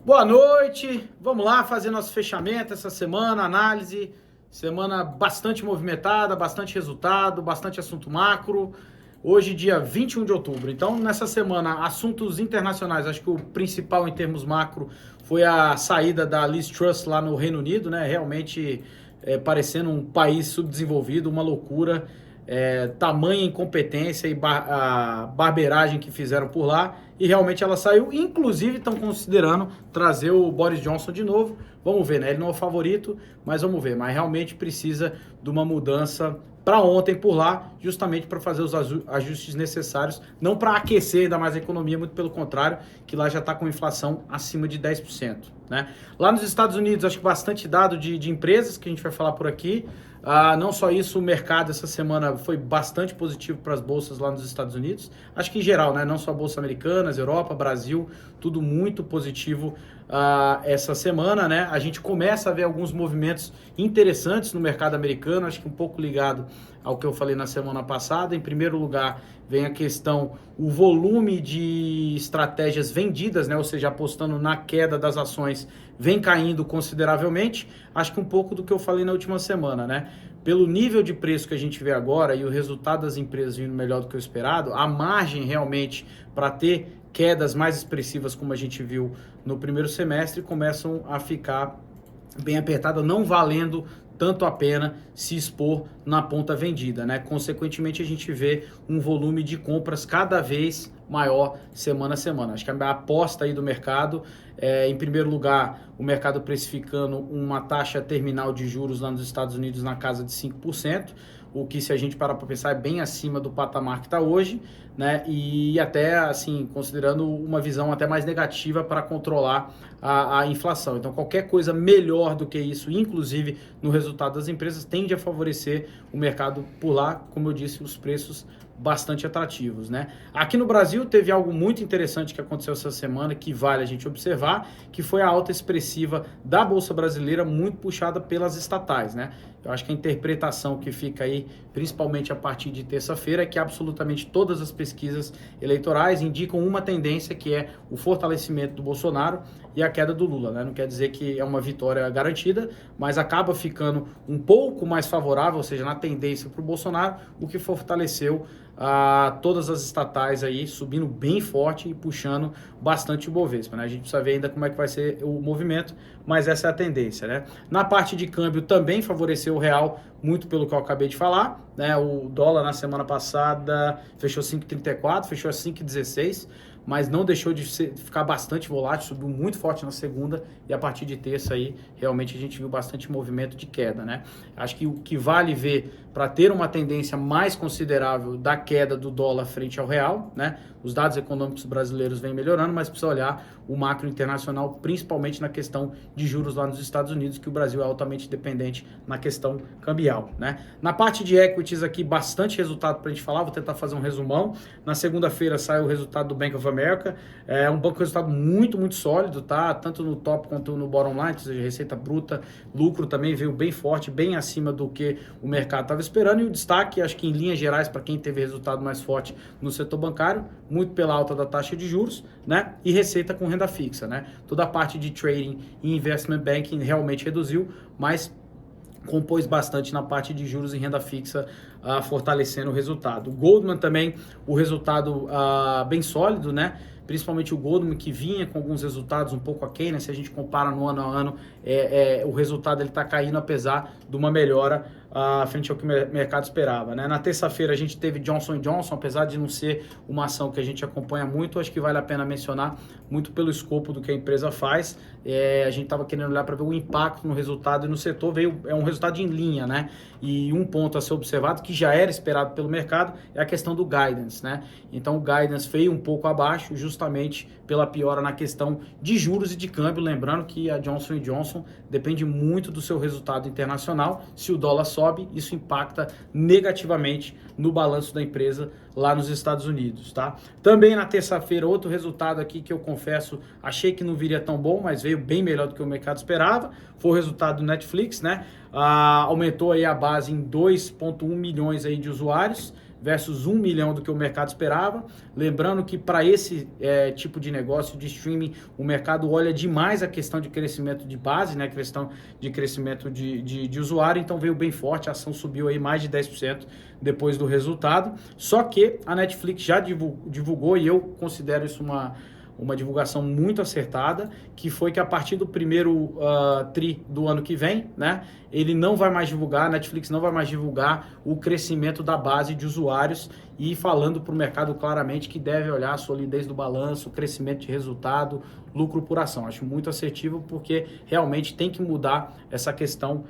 Boa noite, vamos lá fazer nosso fechamento essa semana, análise, semana bastante movimentada, bastante resultado, bastante assunto macro, hoje dia 21 de outubro, então nessa semana, assuntos internacionais, acho que o principal em termos macro foi a saída da Liz Truss lá no Reino Unido, né, realmente parecendo um país subdesenvolvido, uma loucura, tamanha incompetência e a barbeiragem que fizeram por lá, e realmente ela saiu. Inclusive estão considerando trazer o Boris Johnson de novo, vamos ver, né? Ele não é o favorito, mas vamos ver, mas realmente precisa de uma mudança para ontem por lá, justamente para fazer os ajustes necessários, não para aquecer ainda mais a economia, muito pelo contrário, que lá já está com inflação acima de 10%, né? Lá nos Estados Unidos, acho que bastante dado de empresas que a gente vai falar por aqui. Não só isso, o mercado essa semana foi bastante positivo para as bolsas lá nos Estados Unidos. Acho que em geral, né? Não só a bolsa americana, Europa, Brasil, tudo muito positivo essa semana, né? A gente começa a ver alguns movimentos interessantes no mercado americano, acho que um pouco ligado ao que eu falei na semana passada. Em primeiro lugar, vem a questão, o volume de estratégias vendidas, né? Ou seja, apostando na queda das ações, vem caindo consideravelmente. Acho que um pouco do que eu falei na última semana, né? Pelo nível de preço que a gente vê agora e o resultado das empresas vindo melhor do que o esperado, a margem realmente para ter quedas mais expressivas, como a gente viu no primeiro semestre, começam a ficar bem apertada, não valendo tanto a pena se expor na ponta vendida, né? Consequentemente, a gente vê um volume de compras cada vez maior semana a semana. Acho que a aposta aí do mercado em primeiro lugar, o mercado precificando uma taxa terminal de juros lá nos Estados Unidos na casa de 5%, o que, se a gente parar para pensar, é bem acima do patamar que está hoje, né? E até, assim, considerando uma visão até mais negativa para controlar a inflação. Então, qualquer coisa melhor do que isso, inclusive no resultado das empresas, tende a favorecer o mercado por lá, como eu disse, os preços bastante atrativos, né? Aqui no Brasil teve algo muito interessante que aconteceu essa semana que vale a gente observar, que foi a alta expressiva da Bolsa Brasileira, muito puxada pelas estatais, né? Eu acho que a interpretação que fica aí, principalmente a partir de terça-feira, é que absolutamente todas as pesquisas eleitorais indicam uma tendência, que é o fortalecimento do Bolsonaro e a queda do Lula, né? Não quer dizer que é uma vitória garantida, mas acaba ficando um pouco mais favorável, ou seja, na tendência para o Bolsonaro, o que fortaleceu todas as estatais aí subindo bem forte e puxando bastante o Bovespa, né? A gente precisa ver ainda como é que vai ser o movimento, mas essa é a tendência, né? Na parte de câmbio também favoreceu o real, muito pelo que eu acabei de falar, né? O dólar na semana passada fechou 5,34, fechou a 5,16, mas não deixou de ficar bastante volátil, subiu muito forte na segunda, e a partir de terça aí, realmente a gente viu bastante movimento de queda, né? Acho que o que vale ver para ter uma tendência mais considerável da queda do dólar frente ao real, né? Os dados econômicos brasileiros vêm melhorando, mas precisa olhar o macro internacional, principalmente na questão de juros lá nos Estados Unidos, que o Brasil é altamente dependente na questão cambial, né? Na parte de equities aqui, bastante resultado para a gente falar, vou tentar fazer um resumão. Na segunda-feira saiu o resultado do Bank of America, é um banco de resultado muito, muito sólido, tá? Tanto no top quanto no bottom line, ou seja, receita bruta, lucro também veio bem forte, bem acima do que o mercado estava esperando, e o destaque, acho que em linhas gerais, para quem teve resultado mais forte no setor bancário, muito pela alta da taxa de juros, né? E receita com renda fixa, né? Toda a parte de trading e investment banking realmente reduziu, mas compôs bastante na parte de juros e renda fixa, fortalecendo o resultado. O Goldman também, o resultado bem sólido, né? Principalmente o Goldman, que vinha com alguns resultados um pouco aquém, né? Se a gente compara no ano a ano, o resultado está caindo, apesar de uma melhora frente ao que o mercado esperava, né? Na terça-feira a gente teve Johnson & Johnson, apesar de não ser uma ação que a gente acompanha muito, acho que vale a pena mencionar, muito pelo escopo do que a empresa faz. A gente estava querendo olhar para ver o impacto no resultado, e no setor é um resultado em linha, né? E um ponto a ser observado, que já era esperado pelo mercado, é a questão do guidance, né? Então o guidance veio um pouco abaixo, justamente pela piora na questão de juros e de câmbio, lembrando que a Johnson & Johnson depende muito do seu resultado internacional. Se o dólar sobe, isso impacta negativamente no balanço da empresa lá nos Estados Unidos, tá? Também na terça-feira, outro resultado aqui que eu confesso, achei que não viria tão bom, mas veio bem melhor do que o mercado esperava, foi o resultado do Netflix, né? Aumentou aí a base em 2,1 milhões aí de usuários, versus 1 milhão do que o mercado esperava. Lembrando que para esse tipo de negócio de streaming, o mercado olha demais a questão de crescimento de base, né? Questão de crescimento de usuário, então veio bem forte, a ação subiu aí mais de 10% depois do resultado. Só que a Netflix já divulgou, e eu considero isso uma divulgação muito acertada, que foi que a partir do primeiro tri do ano que vem, né, ele não vai mais divulgar, a Netflix não vai mais divulgar o crescimento da base de usuários, e falando para o mercado claramente que deve olhar a solidez do balanço, crescimento de resultado, lucro por ação. Acho muito assertivo, porque realmente tem que mudar essa questão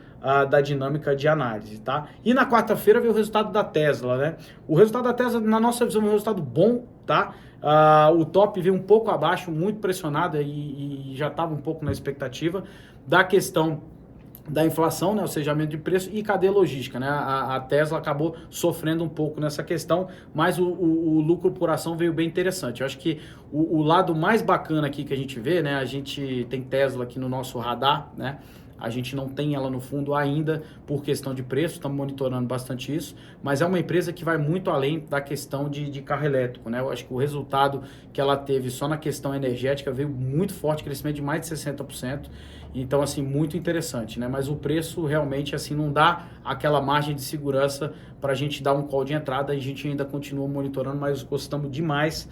da dinâmica de análise, tá? E na quarta-feira veio o resultado da Tesla, né? O resultado da Tesla, na nossa visão, é um resultado bom, tá? O top veio um pouco abaixo, muito pressionado, e já estava um pouco na expectativa da questão da inflação, né, o acejamento de preço e cadeia logística, né? A Tesla acabou sofrendo um pouco nessa questão, mas o lucro por ação veio bem interessante. Eu acho que o lado mais bacana aqui que a gente vê, né? A gente tem Tesla aqui no nosso radar, né? A gente não tem ela no fundo ainda por questão de preço, estamos monitorando bastante isso, mas é uma empresa que vai muito além da questão de carro elétrico, né? Eu acho que o resultado que ela teve só na questão energética veio muito forte, crescimento de mais de 60%, então assim, muito interessante, né? Mas o preço realmente assim não dá aquela margem de segurança para a gente dar um call de entrada, e a gente ainda continua monitorando, mas gostamos demais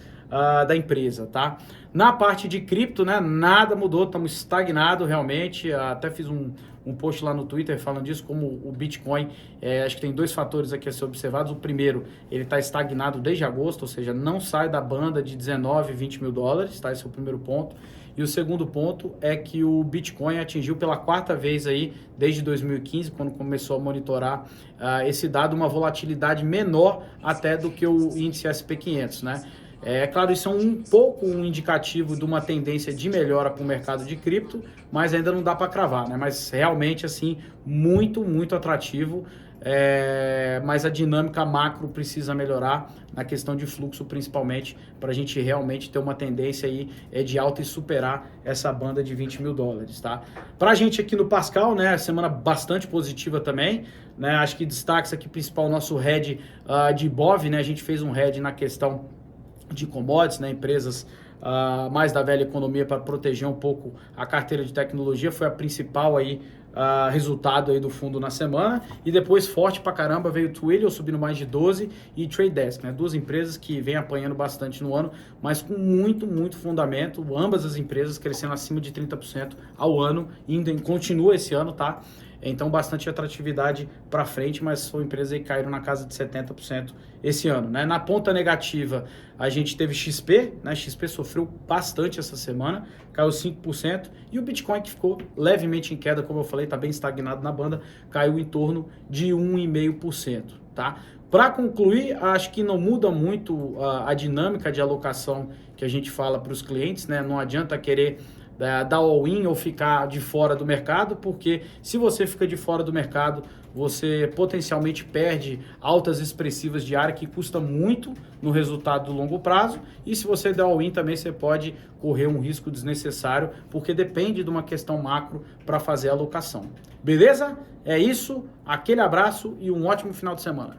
da empresa, tá? Na parte de cripto, né, nada mudou, estamos estagnados realmente. Até fiz um post lá no Twitter falando disso, como o Bitcoin, acho que tem dois fatores aqui a ser observados. O primeiro, ele está estagnado desde agosto, ou seja, não sai da banda de 19, 20 mil dólares, tá? Esse é o primeiro ponto. E o segundo ponto é que o Bitcoin atingiu pela quarta vez aí, desde 2015, quando começou a monitorar esse dado, uma volatilidade menor até do que o índice SP500, né? É claro, isso é um pouco um indicativo de uma tendência de melhora para o mercado de cripto, mas ainda não dá para cravar, né? Mas realmente, assim, muito, muito atrativo. Mas a dinâmica macro precisa melhorar na questão de fluxo, principalmente, para a gente realmente ter uma tendência aí de alta e superar essa banda de 20 mil dólares, tá? Para a gente aqui no Pascal, né, semana bastante positiva também, né? Acho que destaque aqui principal o nosso hedge de Ibov, né? A gente fez um hedge na questão de commodities, né, empresas mais da velha economia, para proteger um pouco a carteira de tecnologia. Foi a principal aí, resultado aí do fundo na semana. E depois, forte pra caramba, veio o Twilio subindo mais de 12 e Trade Desk, né, duas empresas que vêm apanhando bastante no ano, mas com muito, muito fundamento. Ambas as empresas crescendo acima de 30% ao ano, continua esse ano, tá? Então, bastante atratividade para frente, mas são empresas que caíram na casa de 70% esse ano, né? Na ponta negativa, a gente teve XP, né? XP sofreu bastante essa semana, caiu 5%, e o Bitcoin, que ficou levemente em queda, como eu falei, está bem estagnado na banda, caiu em torno de 1,5%, tá? Para concluir, acho que não muda muito a dinâmica de alocação que a gente fala para os clientes, né? Não adianta querer dar all-in ou ficar de fora do mercado, porque se você fica de fora do mercado, você potencialmente perde altas expressivas de área, que custa muito no resultado do longo prazo, e se você der all-in também, você pode correr um risco desnecessário, porque depende de uma questão macro para fazer a alocação. Beleza? É isso, aquele abraço e um ótimo final de semana.